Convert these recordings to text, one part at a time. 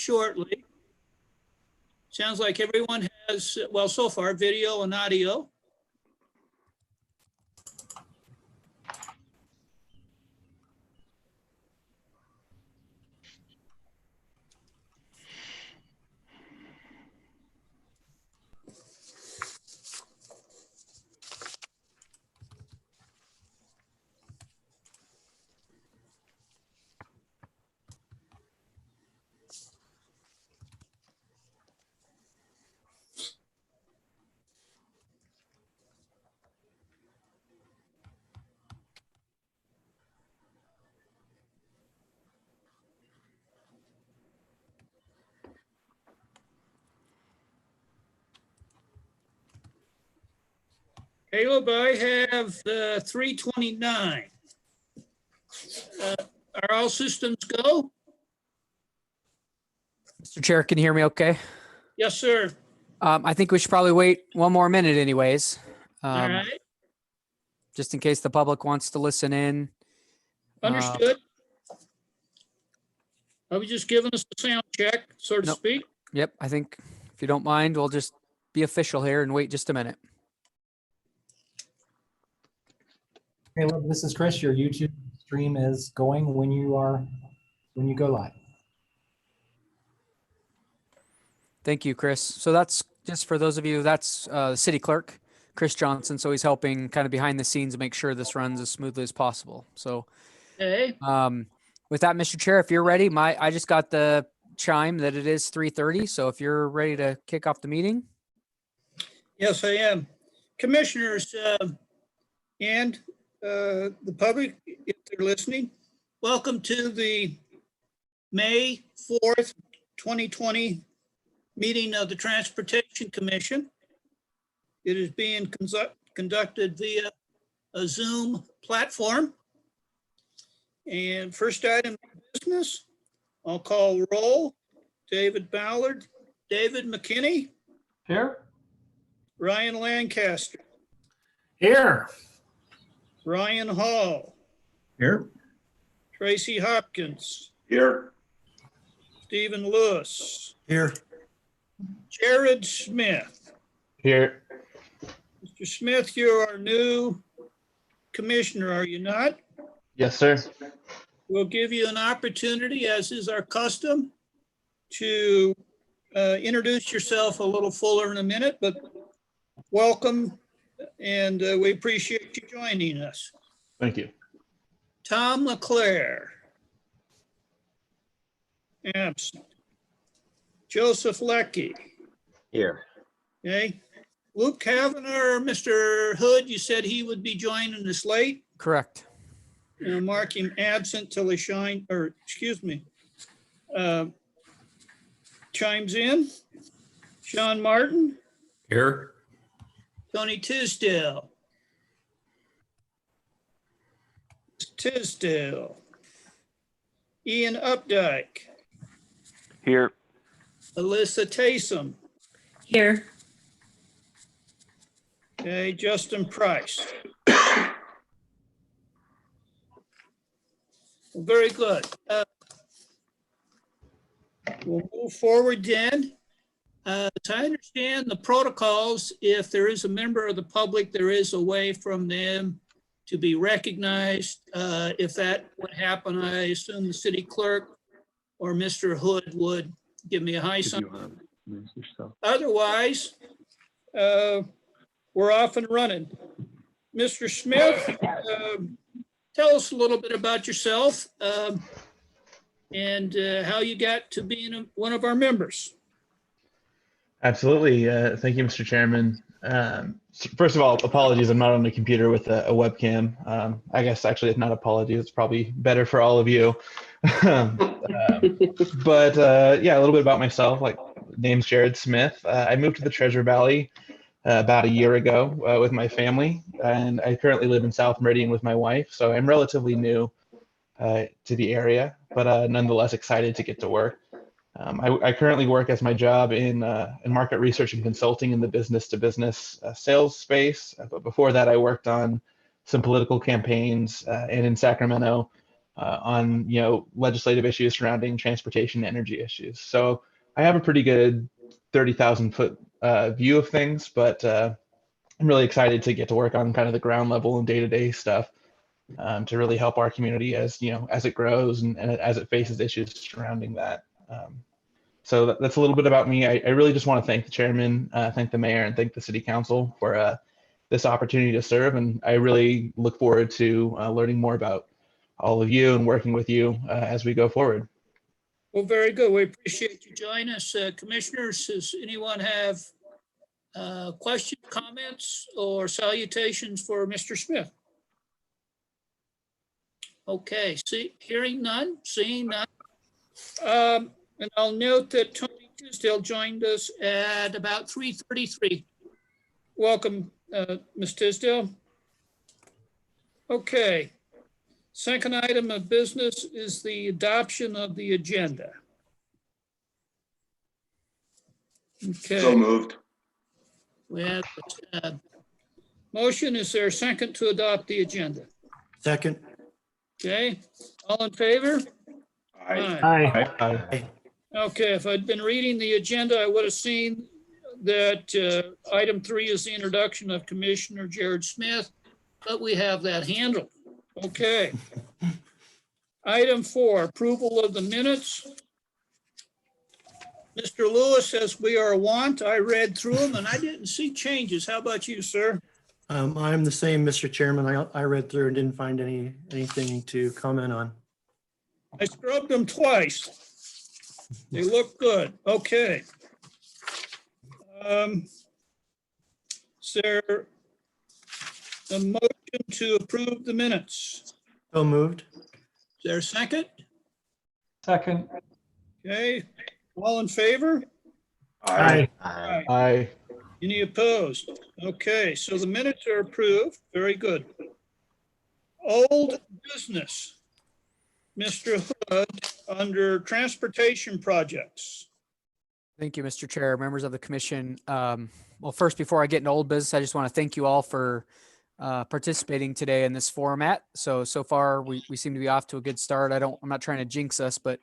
shortly. Sounds like everyone has, well, so far, video and audio. Caleb, I have 329. Are all systems go? Mr. Chair, can you hear me okay? Yes, sir. I think we should probably wait one more minute anyways. All right. Just in case the public wants to listen in. Understood. I was just giving us a sound check, so to Nope. speak. Yep, I think if you don't mind, we'll just be official here and wait just a minute. Caleb, this is Chris. Your YouTube stream is going when you go live. Thank you, Chris. So that's just for those of you, that's the city clerk, Chris Johnson. So he's helping kind of behind the scenes make sure this runs as smoothly as possible. So Okay. with that, Mr. Chair, if you're ready, I just got the chime that it is 3:30. So if you're ready to kick off the meeting. Yes, I am. Commissioners and the public, if they're listening, welcome to the May 4th, 2020 meeting of the Transportation Commission. It is being conducted via a Zoom platform. And first item of business, I'll call roll. David Ballard, David McKinney, Here. Ryan Lancaster, Here. Ryan Hall, Here. Tracy Hopkins, Here. Stephen Lewis, Here. Jared Smith. Here. Mr. Smith, you're our new commissioner, are you not? Yes, sir. We'll give you an opportunity, as is our custom, to introduce yourself a little fuller in a minute, but welcome, and we appreciate you joining us. Thank you. Tom LeClaire. Absent. Joseph Leckie. Here. Okay. Luke Kavanaugh, Mr. Hood, you said he would be joining us late. Correct. Mark him absent till he chimes in. Sean Martin, Here. Tony Tisdale. Ian Updike, Here. Alyssa Taysom. Here. Okay, Justin Price. Very good. We'll move forward then. As I understand the protocols, if there is a member of the public, there is a way from them to be recognized. If that would happen, I assume the city clerk or Mr. Hood would give me a high sign. Otherwise, we're off and running. Mr. Smith, tell us a little bit about yourself and how you got to being one of our members. Absolutely. Thank you, Mr. Chairman. First of all, apologies. I'm not on the computer with a webcam. I guess actually it's not apologies. It's probably better for all of you. But yeah, a little bit about myself. Like, name's Jared Smith. I moved to the Treasure Valley about a year ago with my family, and I currently live in South Meridian with my wife. So I'm relatively new to the area, but nonetheless excited to get to work. I currently work as my job in market research and consulting in the business-to-business sales space. But before that, I worked on some political campaigns and in Sacramento on legislative issues surrounding transportation and energy issues. So I have a pretty good 30,000 foot view of things, but I'm really excited to get to work on kind of the ground level and day-to-day stuff to really help our community as as it grows and as it faces issues surrounding that. So that's a little bit about me. I really just want to thank the chairman, thank the mayor, and thank the city council for this opportunity to serve. And I really look forward to learning more about all of you and working with you as we go forward. Well, very good. We appreciate you joining us. Commissioners, does anyone have questions, comments, or salutations for Mr. Smith? Okay, hearing none, seeing none. And I'll note that Tony Tisdale joined us at about 3:33. Welcome, Ms. Tisdale. Okay. Second item of business is the adoption of the agenda. Okay. So moved. We have a motion. Is there a second to adopt the agenda? Second. Okay, all in favor? Aye. Aye. Okay, if I'd been reading the agenda, I would have seen that item 3 is the introduction of Commissioner Jared Smith, but we have that handled. Okay. Item 4, approval of the minutes. Mr. Lewis says we are wont. I read through them and I didn't see changes. How about you, sir? I'm the same, Mr. Chairman. I read through and didn't find anything to comment on. I scrubbed them twice. They look good. Okay. Is there a motion to approve the minutes? So moved. Is there a second? Second. Okay, all in favor? Aye. Aye. Any opposed? Okay, so the minutes are approved. Very good. Old business. Mr. Hood, under transportation projects. Thank you, Mr. Chair, members of the commission. Well, first, before I get into old business, I just want to thank you all for participating today in this format. So far, we seem to be off to a good start. I'm not trying to jinx us, but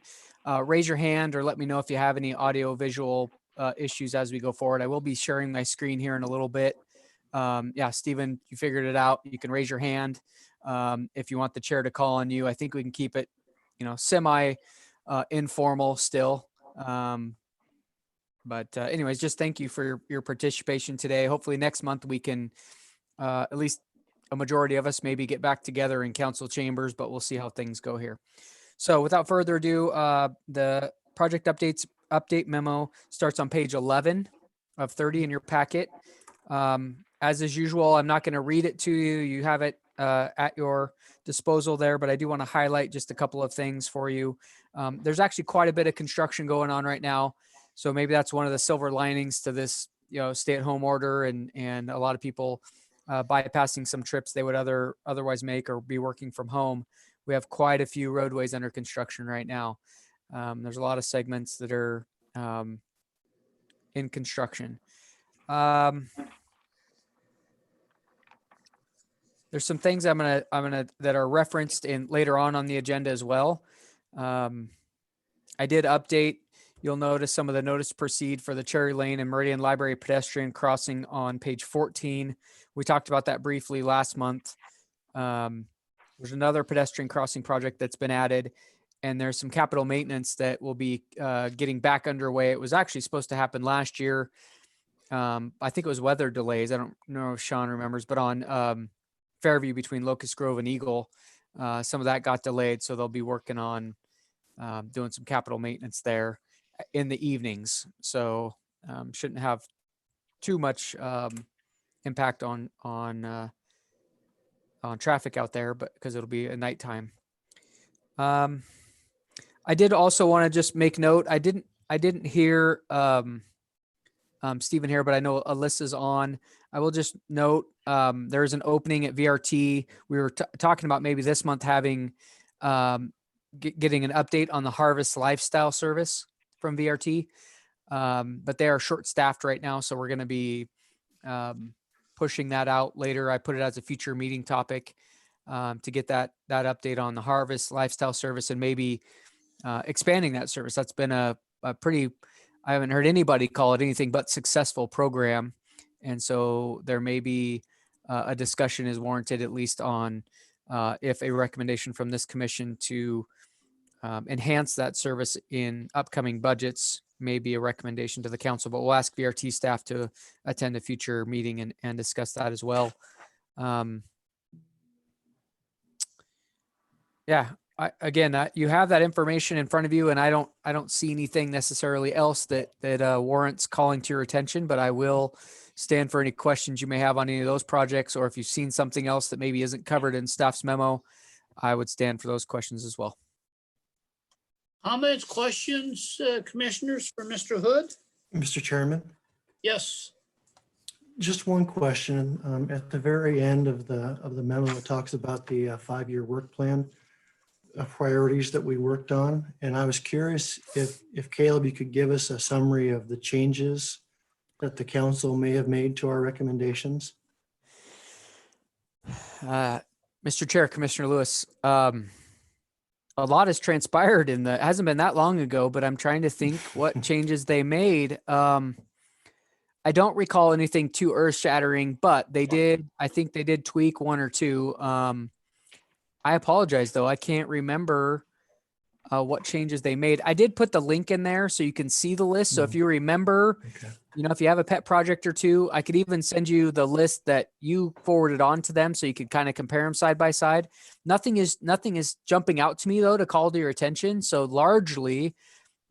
raise your hand or let me know if you have any audio visual issues as we go forward. I will be sharing my screen here in a little bit. Yeah, Stephen, you figured it out. You can raise your hand if you want the chair to call on you. I think we can keep it, semi informal still. But anyways, just thank you for your participation today. Hopefully next month we can, at least a majority of us maybe get back together in council chambers, but we'll see how things go here. So without further ado, the project update memo starts on page 11 of 30 in your packet. As is usual, I'm not going to read it to you. You have it at your disposal there, but I do want to highlight just a couple of things for you. There's actually quite a bit of construction going on right now. So maybe that's one of the silver linings to this, stay-at-home order and a lot of people bypassing some trips they would otherwise make or be working from home. We have quite a few roadways under construction right now. There's a lot of segments that are in construction. There's some things I'm gonna that are referenced in later on the agenda as well. I did update. You'll notice some of the notice to proceed for the Cherry Lane and Meridian Library pedestrian crossing on page 14. We talked about that briefly last month. There's another pedestrian crossing project that's been added, and there's some capital maintenance that will be getting back underway. It was actually supposed to happen last year. I think it was weather delays. I don't know if Sean remembers, but on Fairview between Locust Grove and Eagle, some of that got delayed. So they'll be working on doing some capital maintenance there in the evenings. So shouldn't have too much impact on traffic out there, but because it'll be a nighttime. I did also want to just make note. I didn't hear Stephen here, but I know Alyssa's on. I will just note there is an opening at VRT. We were talking about maybe this month having getting an update on the Harvest Lifestyle service from VRT, but they are short-staffed right now, so we're going to be pushing that out later. I put it as a future meeting topic. to get that update on the harvest lifestyle service and maybe expanding that service. That's been a pretty, I haven't heard anybody call it anything but successful program. And so there may be a discussion is warranted, at least on if a recommendation from this commission to enhance that service in upcoming budgets may be a recommendation to the council, but we'll ask VRT staff to attend a future meeting and discuss that as well. Yeah, you have that information in front of you, and I don't see anything necessarily else that warrants calling to your attention, but I will stand for any questions you may have on any of those projects, or if you've seen something else that maybe isn't covered in staff's memo, I would stand for those questions as well. Comments, questions, commissioners, for Mr. Hood? Mr. Chairman, Yes. just one question. At the very end of the memo, it talks about the 5-year work plan priorities that we worked on. And I was curious if Caleb, you could give us a summary of the changes that the council may have made to our recommendations. Mr. Chair, Commissioner Lewis, a lot has transpired it hasn't been that long ago, but I'm trying to think what changes they made. I don't recall anything too earth shattering, but I think they did tweak one or two. I apologize though. I can't remember what changes they made. I did put the link in there so you can see the list. So if you remember, Okay. if you have a pet project or two, I could even send you the list that you forwarded on to them so you could kind of compare them side by side. Nothing is jumping out to me though to call to your attention. So largely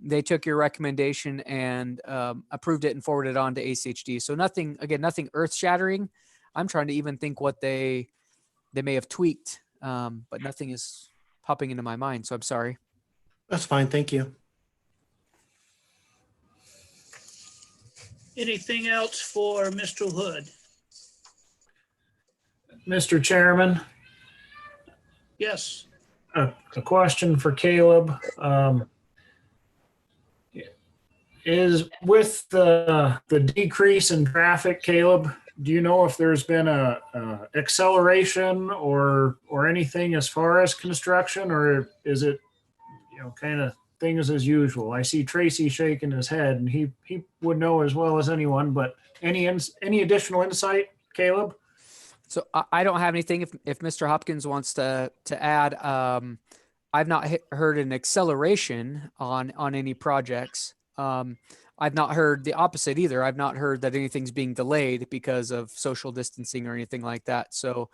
they took your recommendation and approved it and forwarded it on to ACHD. So nothing earth shattering. I'm trying to even think what they may have tweaked, but nothing is popping into my mind. So I'm sorry. That's fine. Thank you. Anything else for Mr. Hood? Mr. Chairman, Yes. a question for Caleb. Is with the decrease in traffic, Caleb, do you know if there's been a acceleration or anything as far as construction, or is it, kind of things as usual? I see Tracy shaking his head, and he would know as well as anyone, but any additional insight, Caleb? So I don't have anything. If Mr. Hopkins wants to add, I've not heard an acceleration on any projects. I've not heard the opposite either. I've not heard that anything's being delayed because of social distancing or anything like that. So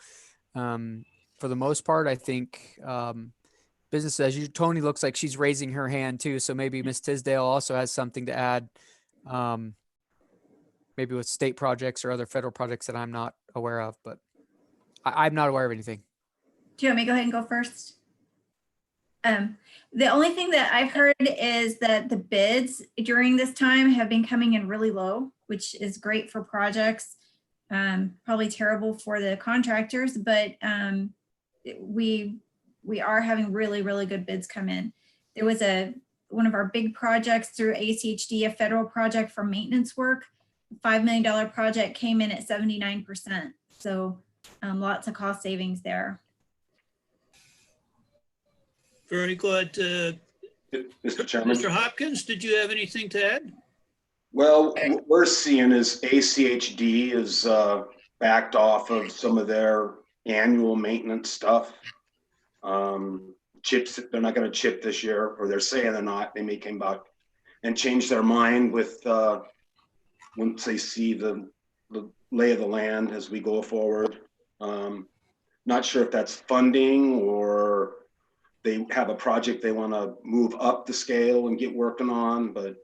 for the most part, I think business as usual. Tony looks like she's raising her hand too. So maybe Ms. Tisdale also has something to add, maybe with state projects or other federal projects that I'm not aware of, but I'm not aware of anything. Do you want me to go ahead and go first? The only thing that I've heard is that the bids during this time have been coming in really low, which is great for projects. Probably terrible for the contractors, but we are having really, really good bids come in. There was one of our big projects through ACHD, a federal project for maintenance work, $5 million project came in at 79%. So lots of cost savings there. Very good. Mr. Chairman. Mr. Hopkins, did you have anything to add? Well, what we're seeing is ACHD is backed off of some of their annual maintenance stuff. Chips, they're not going to chip this year, or they're saying they're not. They may come back and change their mind with once they see the lay of the land as we go forward. Not sure if that's funding or they have a project they want to move up the scale and get working on, but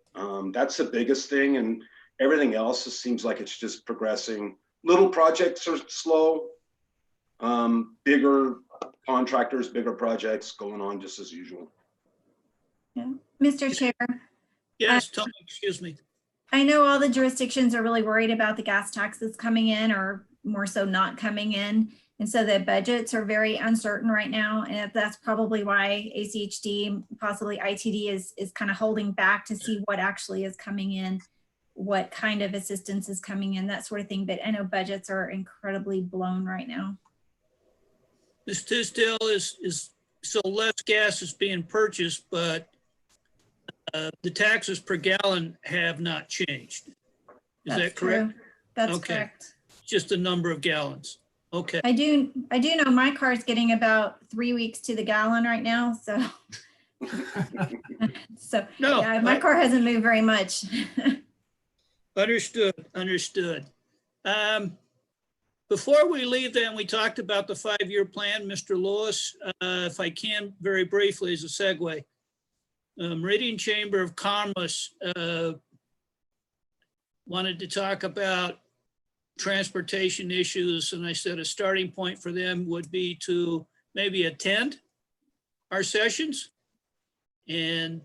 that's the biggest thing. And everything else just seems like it's just progressing. Little projects are slow. Bigger contractors, bigger projects going on just as usual. Yeah. Mr. Chair, Yes, Tony, excuse me. I know all the jurisdictions are really worried about the gas taxes coming in, or more so not coming in. And so the budgets are very uncertain right now. And that's probably why ACHD, possibly ITD is kind of holding back to see what actually is coming in, what kind of assistance is coming in, that sort of thing. But I know budgets are incredibly blown right now. Ms. Tisdale, is so less gas is being purchased, but the taxes per gallon have not changed. Is That's that correct? true. That's Okay. correct. Just the number of gallons. Okay. I do know my car's getting about 3 weeks to the gallon right now. So, No, yeah, my car hasn't moved very much. Understood. Before we leave, then, we talked about the 5-year plan, Mr. Lewis. If I can, very briefly, as a segue. Meridian Chamber of Commerce wanted to talk about transportation issues, and I said a starting point for them would be to maybe attend our sessions and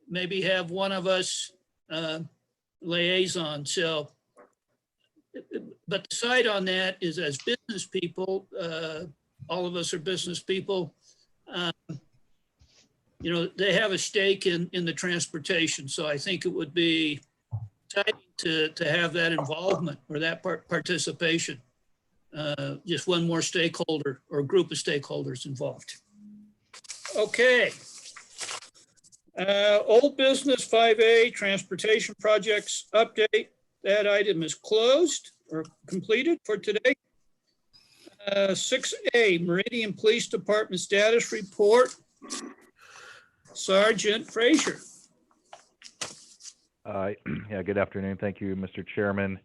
maybe have one of us liaison. So, but the side on that is, as business people, all of us are business people, you know, they have a stake in the transportation. So I think it would be exciting to have that involvement or that participation. Just one more stakeholder or group of stakeholders involved. Okay. Old business 5A, transportation projects update. That item is closed or completed for today. 6A, Meridian Police Department status report. Sergeant Frazier. Yeah, good afternoon. Thank you, Mr. Chairman.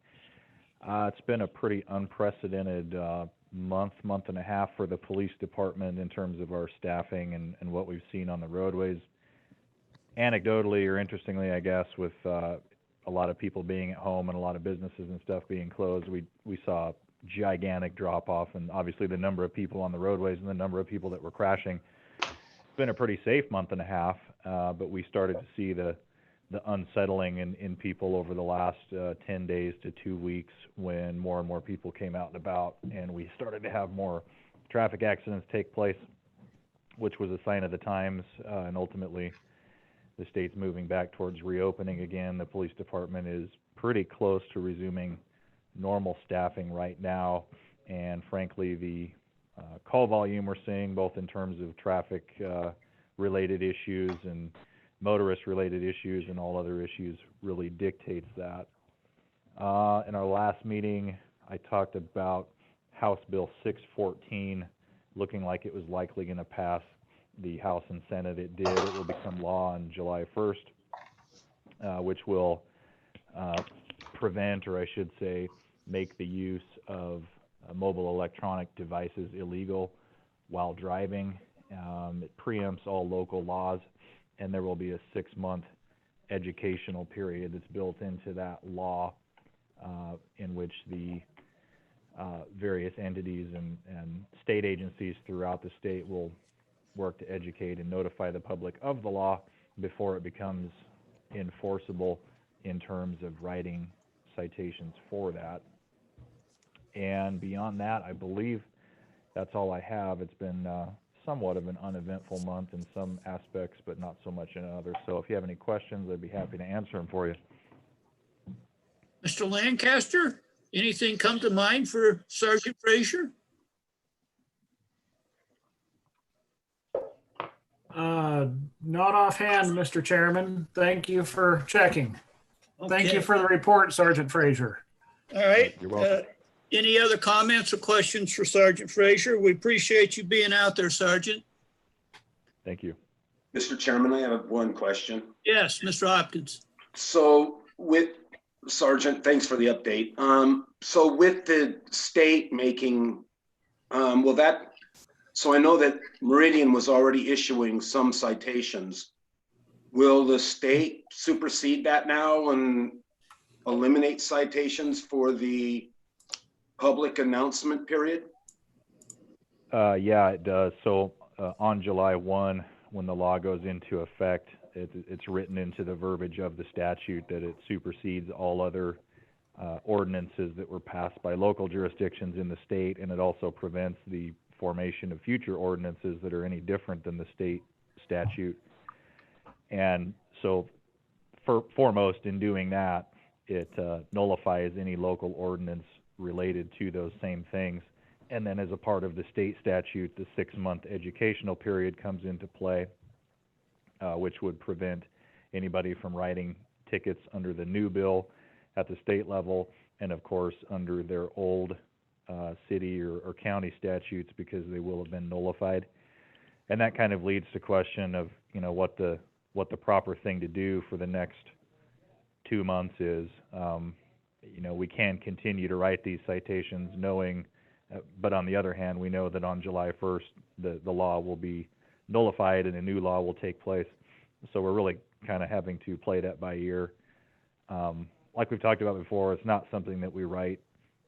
It's been a pretty unprecedented month and a half for the police department in terms of our staffing and what we've seen on the roadways. Anecdotally, or interestingly, I guess, with a lot of people being at home and a lot of businesses and stuff being closed, we saw a gigantic drop off, and obviously the number of people on the roadways and the number of people that were crashing. It's been a pretty safe month and a half, but we started to see the unsettling in people over the last 10 days to 2 weeks when more and more people came out and about, and we started to have more traffic accidents take place, which was a sign of the times, and ultimately the state's moving back towards reopening again. The police department is pretty close to resuming normal staffing right now, and frankly, the call volume we're seeing, both in terms of traffic related issues and motorist related issues and all other issues, really dictates that. In our last meeting, I talked about House Bill 614 looking like it was likely going to pass the House and Senate. It did. It will become law on July 1st, which will prevent, or I should say, make the use of mobile electronic devices illegal while driving. It preempts all local laws, and there will be a 6-month educational period that's built into that law, in which the various entities and state agencies throughout the state will work to educate and notify the public of the law before it becomes enforceable in terms of writing citations for that. And beyond that, I believe that's all I have. It's been somewhat of an uneventful month in some aspects, but not so much in others. So if you have any questions, I'd be happy to answer them for you. Mr. Lancaster, anything come to mind for Sergeant Frazier? Not offhand, Mr. Chairman. Thank you for checking. Thank Okay. you for the report, Sergeant Frazier. All right. You're welcome. Any other comments or questions for Sergeant Frazier? We appreciate you being out there, Sergeant. Thank you. Mr. Chairman, I have one question. Yes, Mr. Hopkins. So with Sergeant, thanks for the update. So with the state making, so I know that Meridian was already issuing some citations. Will the state supersede that now and eliminate citations for the public announcement period? Yeah, it does. So on July 1, when the law goes into effect, it's written into the verbiage of the statute that it supersedes all other ordinances that were passed by local jurisdictions in the state, and it also prevents the formation of future ordinances that are any different than the state statute. And so foremost in doing that, it nullifies any local ordinance related to those same things. And then as a part of the state statute, the 6-month educational period comes into play, which would prevent anybody from writing tickets under the new bill at the state level, and of course under their old city or county statutes, because they will have been nullified. And that kind of leads to question of, you know, what the proper thing to do for the next 2 months is. You know, we can continue to write these citations knowing, but on the other hand, we know that on July 1st, the law will be nullified and a new law will take place. So we're really kind of having to play that by ear. Like we've talked about before, it's not something that we write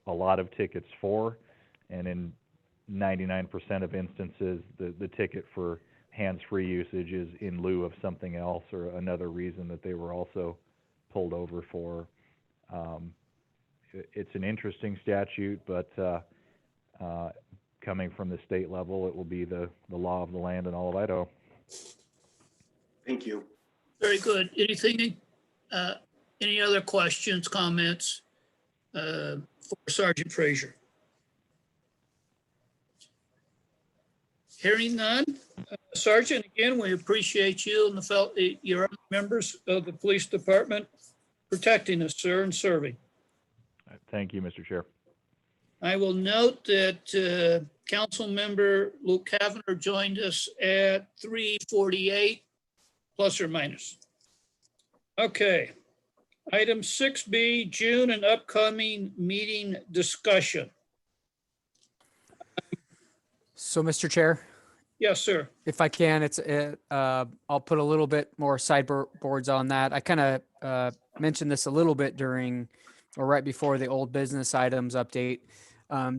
a lot of tickets for, and in 99% of instances, the ticket for hands-free usage is in lieu of something else or another reason that they were also pulled over for. It's an interesting statute, but coming from the state level, it will be the law of the land in all of Idaho. Thank you. Very good. Anything, any other questions, comments for Sergeant Frazier? Hearing none. Sergeant, again, we appreciate you and your other members of the police department protecting us, sir, and serving. Thank you, Mr. Chair. I will note that Council Member Luke Kavanagh joined us at 3:48, plus or minus. Okay. Item 6B, June and upcoming meeting discussion. So, Mr. Chair, Yes, sir. if I can, I'll put a little bit more sideboards on that. I kind of mentioned this a little bit during or right before the old business items update.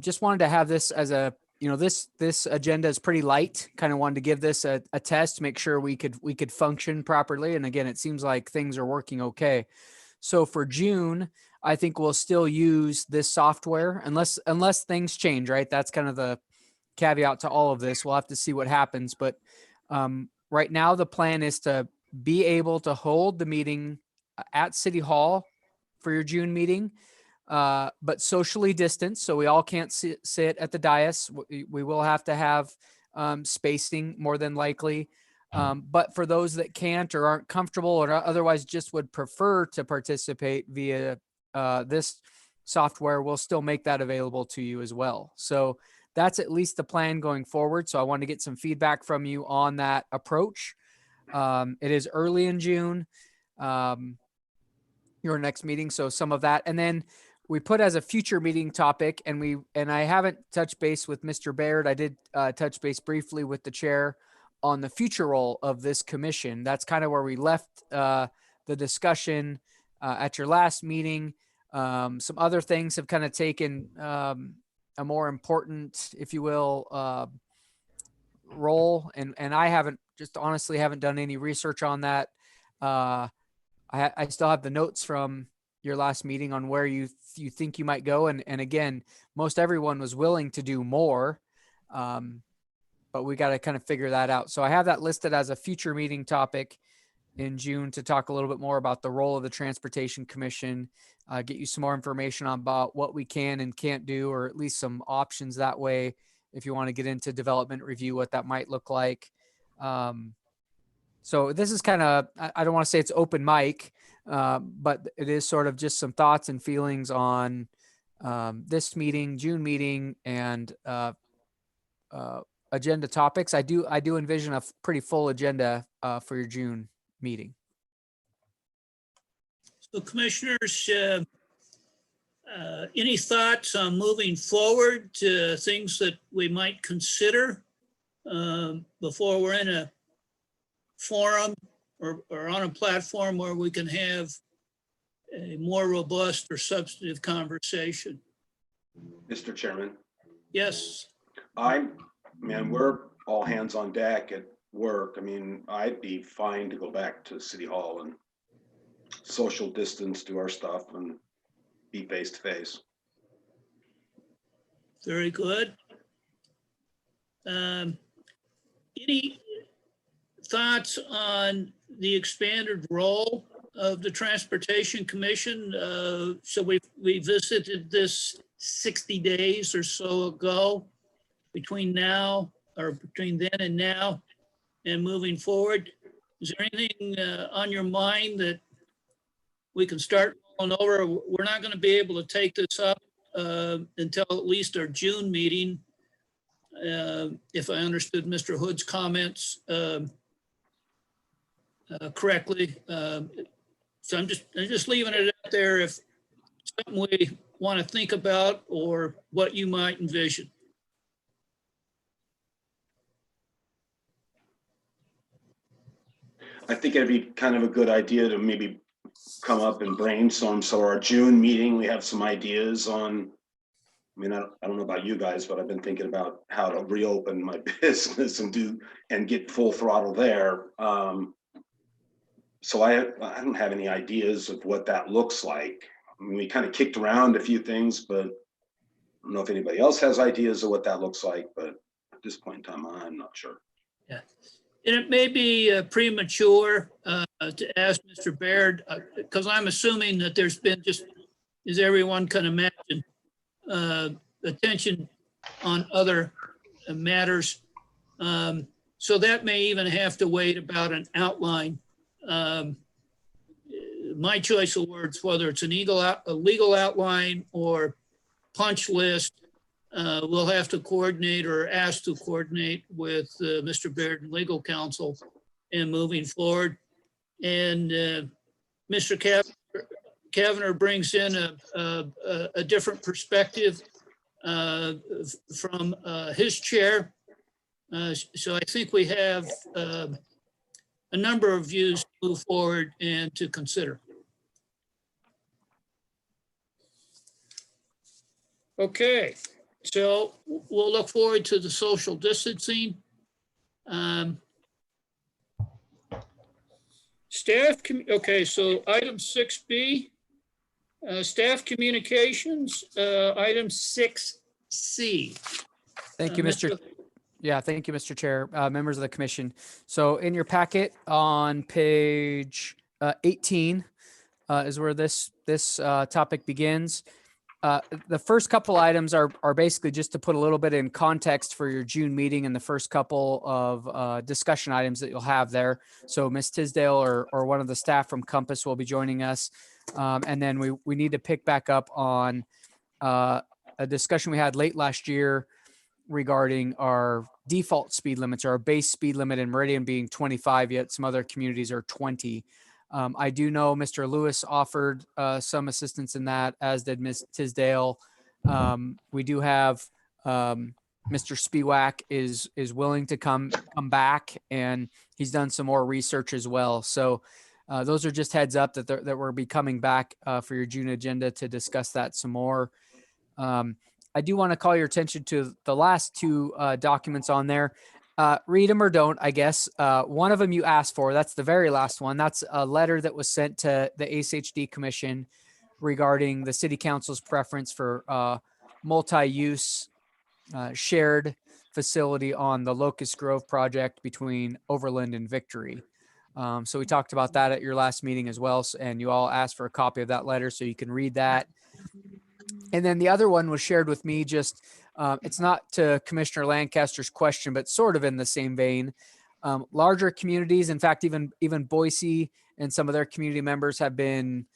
Just wanted to have this as a, you know, this agenda is pretty light. Kind of wanted to give this a test, make sure we could function properly. And again, it seems like things are working okay. So for June, I think we'll still use this software unless things change, right? That's kind of the caveat to all of this. We'll have to see what happens. But right now, the plan is to be able to hold the meeting at City Hall for your June meeting, but socially distanced. So we all can't sit at the dais. We will have to have spacing more than likely. But for those that can't or aren't comfortable or otherwise just would prefer to participate via this software, we'll still make that available to you as well. So that's at least the plan going forward. So I want to get some feedback from you on that approach. It is early in June, your next meeting. So some of that, and then we put as a future meeting topic, and I haven't touched base with Mr. Baird. I did touch base briefly with the chair on the future role of this commission. That's kind of where we left the discussion at your last meeting. Some other things have kind of taken a more important, if you will, role. And I honestly haven't done any research on that. I still have the notes from your last meeting on where you think you might go. And again, most everyone was willing to do more, but we got to kind of figure that out. So I have that listed as a future meeting topic in June to talk a little bit more about the role of the Transportation Commission, get you some more information about what we can and can't do, or at least some options that way. If you want to get into development review, what that might look like. So this is kind of, I don't want to say it's open mic, but it is sort of just some thoughts and feelings on this meeting, June meeting, and agenda topics. I do envision a pretty full agenda for your June meeting. So commissioners, any thoughts on moving forward to things that we might consider before we're in a forum or on a platform where we can have a more robust or substantive conversation? Mr. Chairman, Yes. We're all hands on deck at work. I mean, I'd be fine to go back to City Hall and social distance, do our stuff, and be face to face. Very good. Any thoughts on the expanded role of the Transportation Commission? So we visited this 60 days or so ago. between now or between then and now and moving forward? Is there anything on your mind that we can start rolling over? We're not going to be able to take this up until at least our June meeting, if I understood Mr. Hood's comments correctly. So I'm just leaving it out there if something we want to think about or what you might envision. I think it'd be kind of a good idea to maybe come up and brainstorm. So our June meeting, we have some ideas on, I mean, I don't know about you guys, but I've been thinking about how to reopen my business and get full throttle there. So I don't have any ideas of what that looks like. I mean, we kind of kicked around a few things, but I don't know if anybody else has ideas of what that looks like, but at this point in time, I'm not sure. Yeah. And it may be premature to ask Mr. Baird, because I'm assuming that there's been just, as everyone can imagine, attention on other matters. So that may even have to wait about an outline. My choice of words, whether it's a legal outline or punch list, we'll have to coordinate or ask to coordinate with Mr. Baird and legal counsel and moving forward. And Mr. Kavanagh brings in a different perspective from his chair. So I think we have a number of views to move forward and to consider. Okay, so we'll look forward to the social distancing. Okay, so item 6B, staff communications, item 6C. Thank you, Mr. Yeah, thank you, Mr. Chair, members of the commission. So in your packet on page 18 is where this topic begins. The first couple items are basically just to put a little bit in context for your June meeting and the first couple of discussion items that you'll have there. So Ms. Tisdale or one of the staff from Compass will be joining us. And then we need to pick back up on a discussion we had late last year regarding our default speed limits, our base speed limit in Meridian being 25, yet some other communities are 20. I do know Mr. Lewis offered some assistance in that, as did Ms. Tisdale. We do have Mr. Spiewak is willing to come back, and he's done some more research as well. So those are just heads up that we'll be coming back for your June agenda to discuss that some more. I do want to call your attention to the last two documents on there. Read them or don't, I guess. One of them you asked for, that's the very last one. That's a letter that was sent to the ACHD Commission regarding the City Council's preference for multi-use shared facility on the Locust Grove project between Overland and Victory. So we talked about that at your last meeting as well, and you all asked for a copy of that letter so you can read that. And then the other one was shared with me, just it's not to Commissioner Lancaster's question, but sort of in the same vein. Larger communities, in fact, even Boise and some of their community members have been,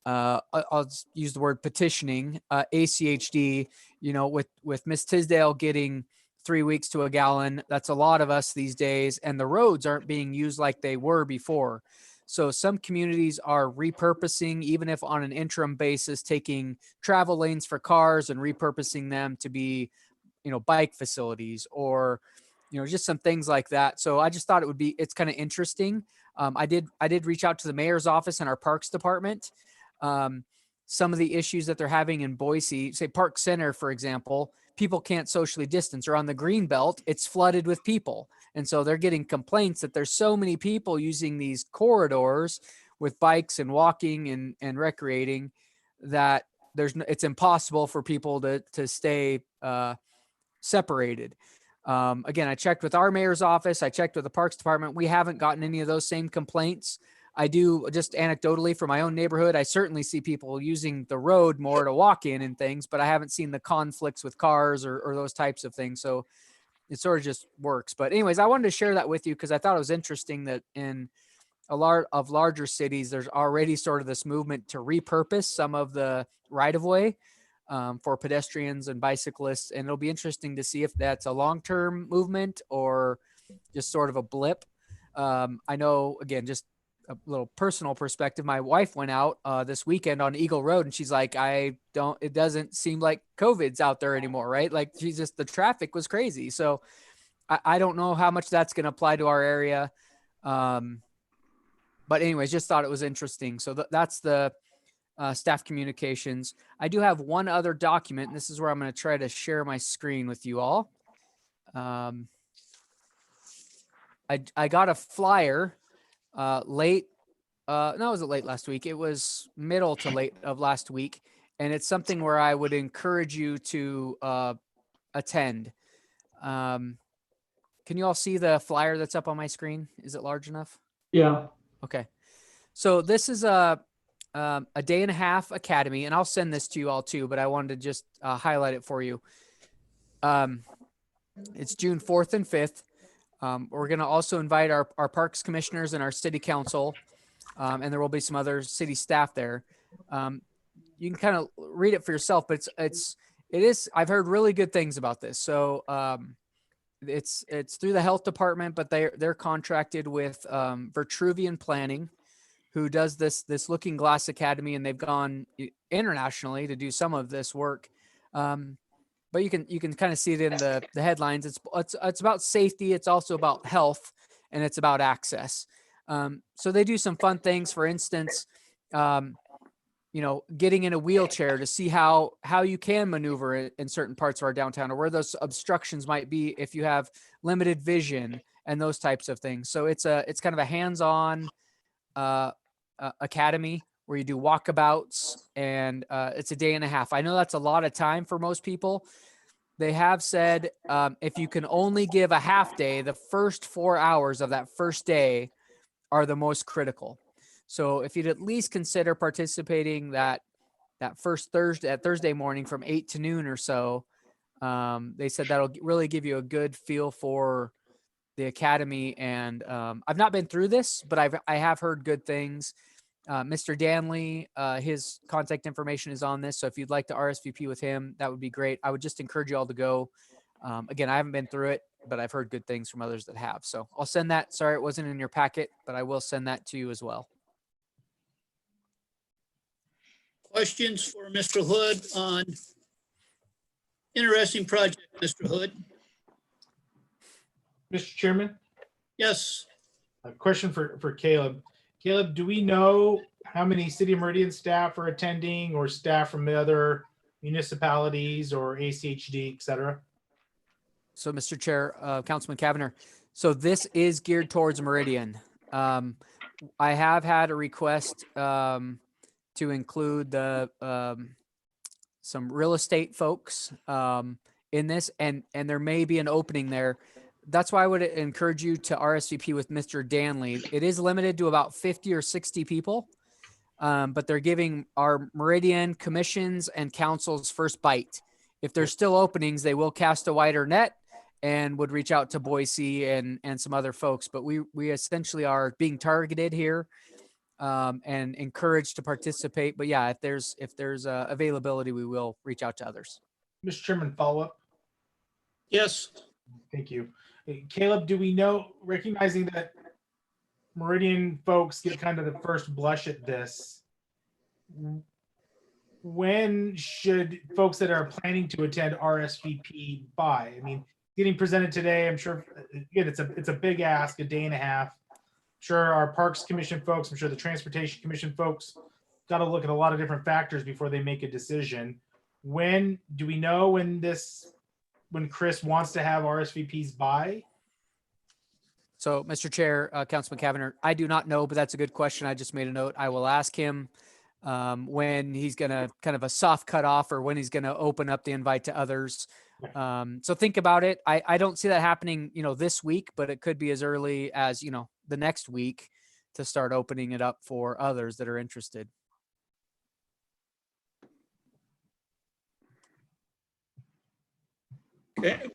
I'll use the word petitioning, ACHD, with Ms. Tisdale getting 3 weeks to a gallon. That's a lot of us these days, and the roads aren't being used like they were before. So some communities are repurposing, even if on an interim basis, taking travel lanes for cars and repurposing them to be, bike facilities or, just some things like that. So I just thought it's kind of interesting. I did reach out to the mayor's office and our parks department. Some of the issues that they're having in Boise, say Park Center, for example, people can't socially distance, or on the green belt, it's flooded with people. And so they're getting complaints that there's so many people using these corridors with bikes and walking and recreating that it's impossible for people to stay separated. Again, I checked with our mayor's office. I checked with the Parks Department. We haven't gotten any of those same complaints. I do, just anecdotally for my own neighborhood, I certainly see people using the road more to walk in and things, but I haven't seen the conflicts with cars or those types of things. So it sort of just works. But anyways, I wanted to share that with you because I thought it was interesting that in a lot of larger cities, there's already sort of this movement to repurpose some of the right of way for pedestrians and bicyclists. And it'll be interesting to see if that's a long-term movement or just sort of a blip. I know, again, just a little personal perspective. My wife went out this weekend on Eagle Road and she's like, it doesn't seem like COVID's out there anymore, right? Like the traffic was crazy. So I don't know how much that's going to apply to our area. But anyways, just thought it was interesting. So that's the staff communications. I do have one other document. And this is where I'm going to try to share my screen with you all. I got a flyer late. No, was it late last week? It was middle to late of last week. And it's something where I would encourage you to attend. Can you all see the flyer that's up on my screen? Is it large enough? Yeah. Okay. So this is a day and a half academy, and I'll send this to you all too, but I wanted to just highlight it for you. It's June 4th and 5th. We're going to also invite our parks commissioners and our city council, and there will be some other city staff there. You can kind of read it for yourself, but it is, I've heard really good things about this. So it's through the health department, but they're contracted with Vitruvian Planning, who does this Looking Glass Academy, and they've gone internationally to do some of this work. But you can kind of see it in the headlines. It's about safety. It's also about health, and it's about access. So they do some fun things. For instance, getting in a wheelchair to see how you can maneuver in certain parts of our downtown, or where those obstructions might be if you have limited vision and those types of things. So it's kind of a hands-on academy where you do walkabouts, and it's a day and a half. I know that's a lot of time for most people. They have said if you can only give a half day, the first 4 hours of that first day are the most critical. So if you'd at least consider participating that first Thursday morning from 8 to noon or so, they said that'll really give you a good feel for the academy. And I've not been through this, but I have heard good things. Mr. Danley, his contact information is on this. So if you'd like to RSVP with him, that would be great. I would just encourage you all to go. Again, I haven't been through it, but I've heard good things from others that have. So I'll send that. Sorry, it wasn't in your packet, but I will send that to you as well. Questions for Mr. Hood on interesting project, Mr. Hood? Mr. Chairman, Yes, a question for Caleb. Caleb, do we know how many City of Meridian staff are attending, or staff from the other municipalities or ACHD, et cetera? So, Mr. Chair, Councilman Kavanagh, so this is geared towards Meridian. I have had a request to include some real estate folks in this, and there may be an opening there. That's why I would encourage you to RSVP with Mr. Danley. It is limited to about 50 or 60 people, but they're giving our Meridian commissions and councils first bite. If there's still openings, they will cast a wider net and would reach out to Boise and some other folks. But we essentially are being targeted here and encouraged to participate. But yeah, if there's availability, we will reach out to others. Mr. Chairman, follow up. yes. Thank you. Caleb, do we know, recognizing that Meridian folks get kind of the first blush at this, when should folks that are planning to attend RSVP by? I mean, getting presented today, I'm sure, again, it's a big ask, a day and a half. I'm sure our Parks Commission folks, I'm sure the Transportation Commission folks got to look at a lot of different factors before they make a decision. When do we know when Chris wants to have RSVPs by? So, Mr. Chair, Councilman Kavanagh, I do not know, but that's a good question. I just made a note. I will ask him when he's going to kind of a soft cutoff, or when he's going to open up the invite to others. So think about it. I don't see that happening, this week, but it could be as early as, the next week to start opening it up for others that are interested. Okay.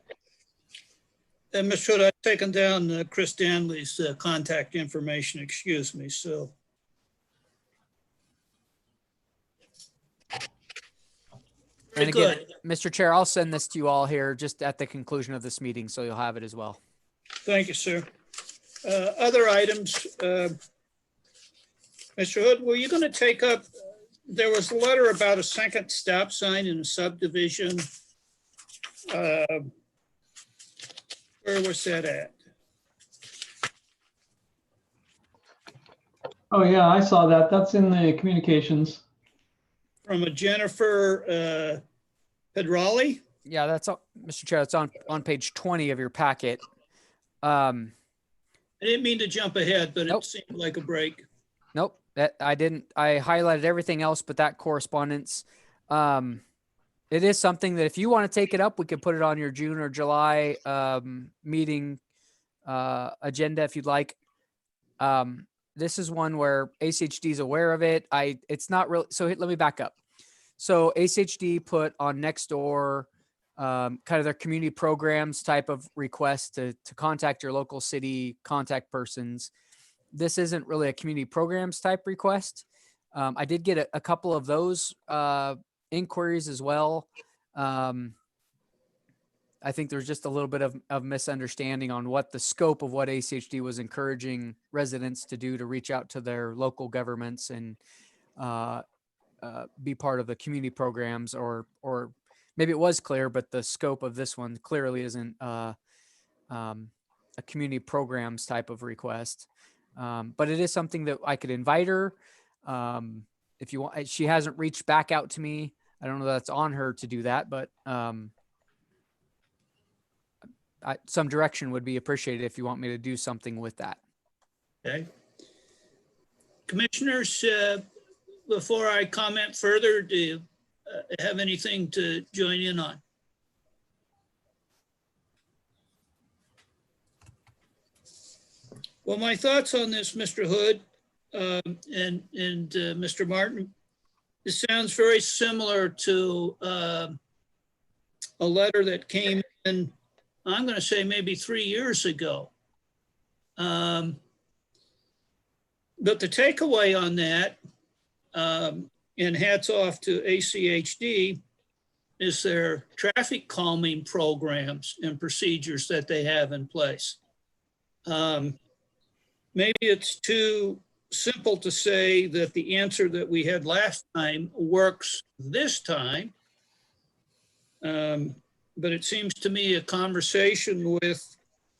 Mr. Hood, I've taken down Chris Danley's contact information, excuse me, so. Very And again, good. Mr. Chair, I'll send this to you all here just at the conclusion of this meeting, so you'll have it as well. Thank you, sir. Other items, Mr. Hood, were you going to take up, there was a letter about a second stop sign in a subdivision. Where was that at? Oh, yeah, I saw that. That's in the communications. From a Jennifer Pedrali? Yeah, that's all, Mr. Chair, it's on page 20 of your packet. I didn't mean to jump ahead, but Nope. it seemed like a break. Nope, that I didn't. I highlighted everything else but that correspondence. It is something that if you want to take it up, we could put it on your June or July meeting agenda if you'd like. This is one where ACHD is aware of it. It's not real. So let me back up. So ACHD put on Nextdoor kind of their community programs type of request to contact your local city contact persons. This isn't really a community programs type request. I did get a couple of those inquiries as well. I think there's just a little bit of misunderstanding on what the scope of what ACHD was encouraging residents to do to reach out to their local governments and be part of the community programs, or maybe it was clear, but the scope of this one clearly isn't a community programs type of request. But it is something that I could invite her. If you want, she hasn't reached back out to me. I don't know that that's on her to do that, but some direction would be appreciated if you want me to do something with that. Okay. Commissioners, before I comment further, do you have anything to join in on? Well, my thoughts on this, Mr. Hood and Mr. Martin, this sounds very similar to a letter that came in, I'm going to say maybe 3 years ago. But the takeaway on that, and hats off to ACHD, is their traffic calming programs and procedures that they have in place. Maybe it's too simple to say that the answer that we had last time works this time. But it seems to me a conversation with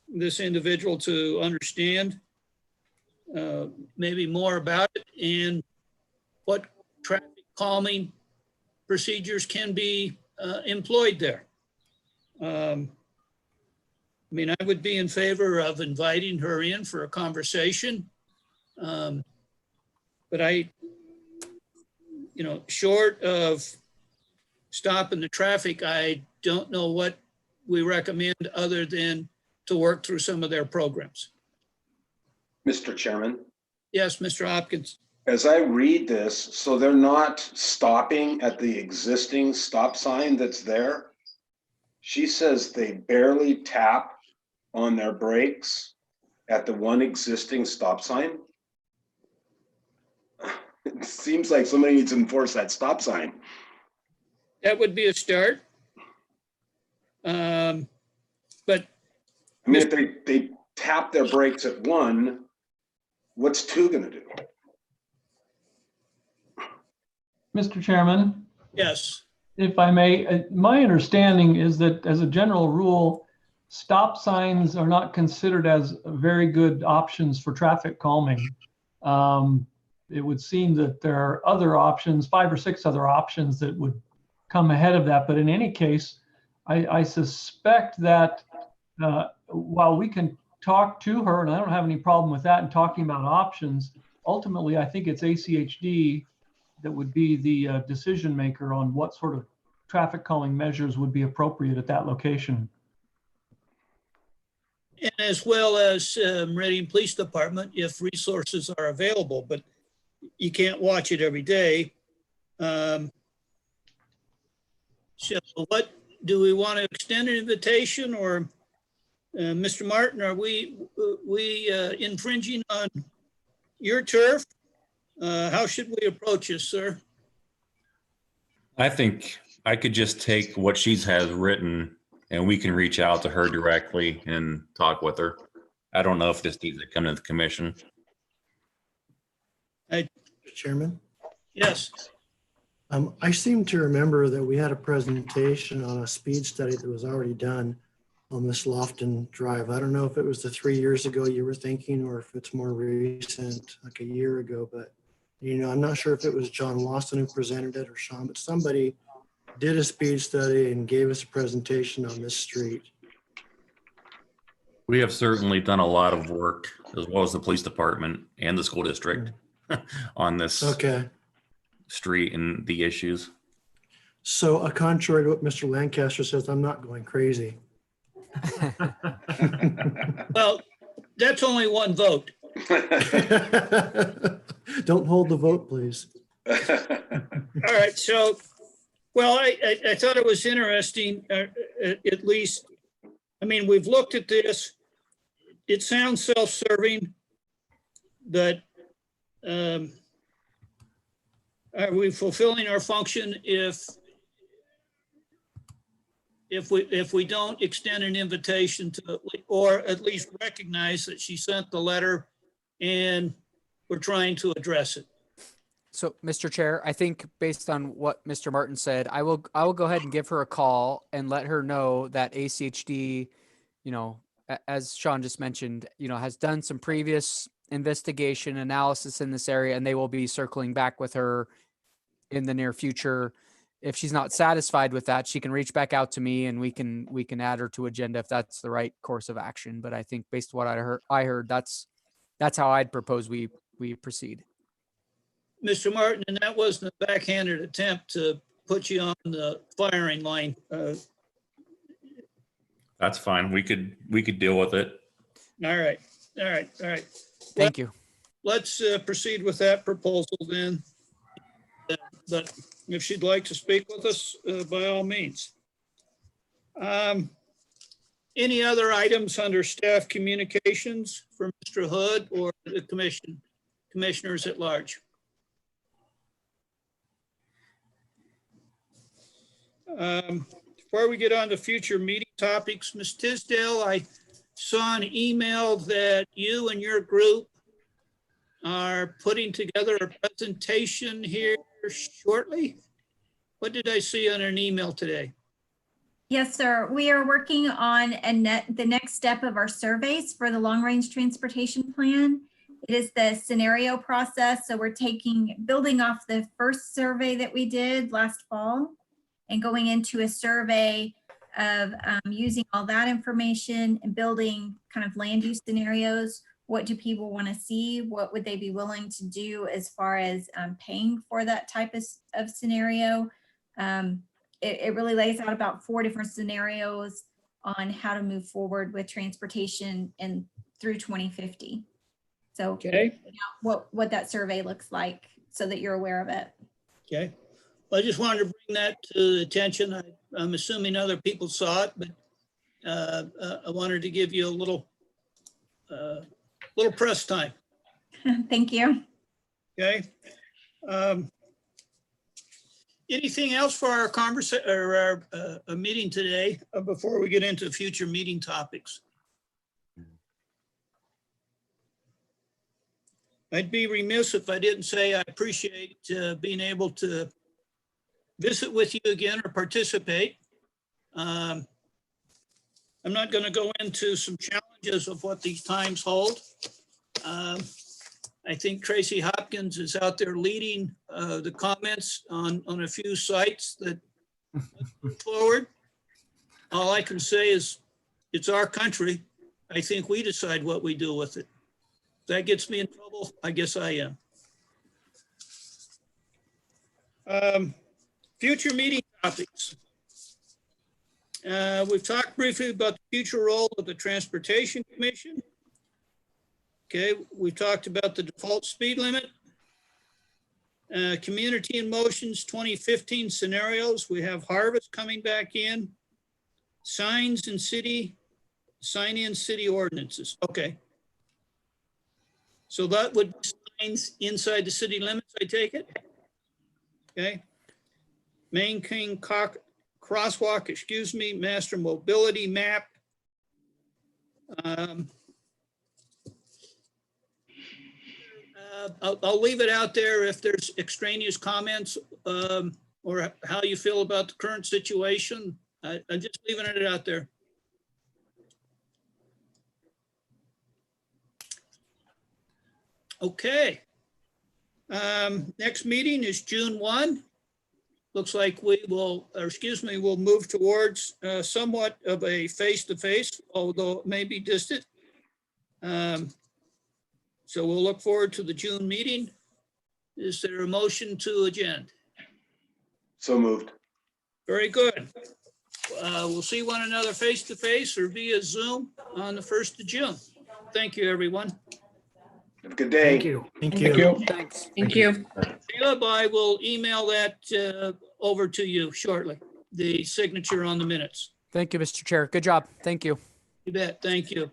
this individual to understand maybe more about it and what traffic calming procedures can be employed there. I mean, I would be in favor of inviting her in for a conversation. But short of stopping the traffic, I don't know what we recommend other than to work through some of their programs. Mr. Chairman, Yes, Mr. Hopkins. as I read this, so they're not stopping at the existing stop sign that's there. She says they barely tap on their brakes at the one existing stop sign. It seems like somebody needs to enforce that stop sign. That would be a start. But I mean, if they tap their brakes at one, what's two gonna do? Mr. Chairman, yes, if I may, my understanding is that as a general rule, stop signs are not considered as very good options for traffic calming. It would seem that there are other options, 5 or 6 other options that would come ahead of that. But in any case, I suspect that while we can talk to her, and I don't have any problem with that and talking about options, ultimately, I think it's ACHD that would be the decision maker on what sort of traffic calming measures would be appropriate at that location. and as well as Meridian Police Department, if resources are available, but you can't watch it every day. So what, do we want to extend an invitation, or Mr. Martin, are we infringing on your turf? How should we approach this, sir? I think I could just take what she has written and we can reach out to her directly and talk with her. I don't know if this needs to come to the commission. Chairman, Yes. I seem to remember that we had a presentation on a speed study that was already done on this Lofton Drive. I don't know if it was the 3 years ago you were thinking, or if it's more recent, like a year ago, but you know, I'm not sure if it was John Wasson who presented it or Sean, but somebody did a speed study and gave us a presentation on this street. We have certainly done a lot of work, as well as the police department and the school district, on this street and the issues. So contrary to what Mr. Lancaster says, I'm not going crazy. Well, that's only one vote. Don't hold the vote, please. All right, so, well, I thought it was interesting, at least, I mean, we've looked at this. It sounds self-serving, but are we fulfilling our function if we don't extend an invitation to, or at least recognize that she sent the letter and we're trying to address it? So, Mr. Chair, I think based on what Mr. Martin said, I will go ahead and give her a call and let her know that ACHD, you know, as Sean just mentioned, you know, has done some previous investigation analysis in this area, and they will be circling back with her in the near future. If she's not satisfied with that, she can reach back out to me and we can add her to agenda if that's the right course of action. But I think based on what I heard, that's how I'd propose we proceed. Mr. Martin, and that wasn't a backhanded attempt to put you on the firing line. That's fine. We could deal with it. All right. Thank you. Let's proceed with that proposal then. But if she'd like to speak with us, by all means. Any other items under staff communications from Mr. Hood or the commissioners at large? Before we get on to future meeting topics, Ms. Tisdale, I saw an email that you and your group are putting together a presentation here shortly. What did I see on an email today? Yes, sir. We are working on the next step of our surveys for the long-range transportation plan. It is the scenario process. So we're building off the first survey that we did last fall and going into a survey of using all that information and building kind of land use scenarios. What do people want to see? What would they be willing to do as far as paying for that type of scenario? It really lays out about 4 different scenarios on how to move forward with transportation and through 2050. So okay, what that survey looks like so that you're aware of it. Okay. Well, I just wanted to bring that to the attention. I'm assuming other people saw it, but I wanted to give you a little press time. Thank you. Okay. Anything else for our conversation or our meeting today before we get into future meeting topics? I'd be remiss if I didn't say I appreciate being able to visit with you again or participate. I'm not going to go into some challenges of what these times hold. I think Tracy Hopkins is out there leading the comments on a few sites that move forward. All I can say is it's our country. I think we decide what we do with it. If that gets me in trouble, I guess I am. Future meeting topics. We've talked briefly about the future role of the Transportation Commission. Okay, we've talked about the default speed limit. Community in Motion's 2015 scenarios. We have Harvest coming back in. Signs in city sign in city ordinances. Okay. So that would be signs inside the city limits, I take it? Okay. Main King crosswalk, excuse me, master mobility map. I'll leave it out there if there's extraneous comments or how you feel about the current situation. I'm just leaving it out there. Okay. Next meeting is June 1. Looks like we will, or excuse me, we'll move towards somewhat of a face-to-face, although it may be distant. So we'll look forward to the June meeting. Is there a motion to adjourn? So moved. Very good. We'll see one another face-to-face or via Zoom on the 1st of June. Thank you, everyone. Have a good day. Thank you. Thank you. Thanks. Thank you. Caleb, I will email that over to you shortly, the signature on the minutes. Thank you, Mr. Chair. Good job. Thank you. You bet. Thank you.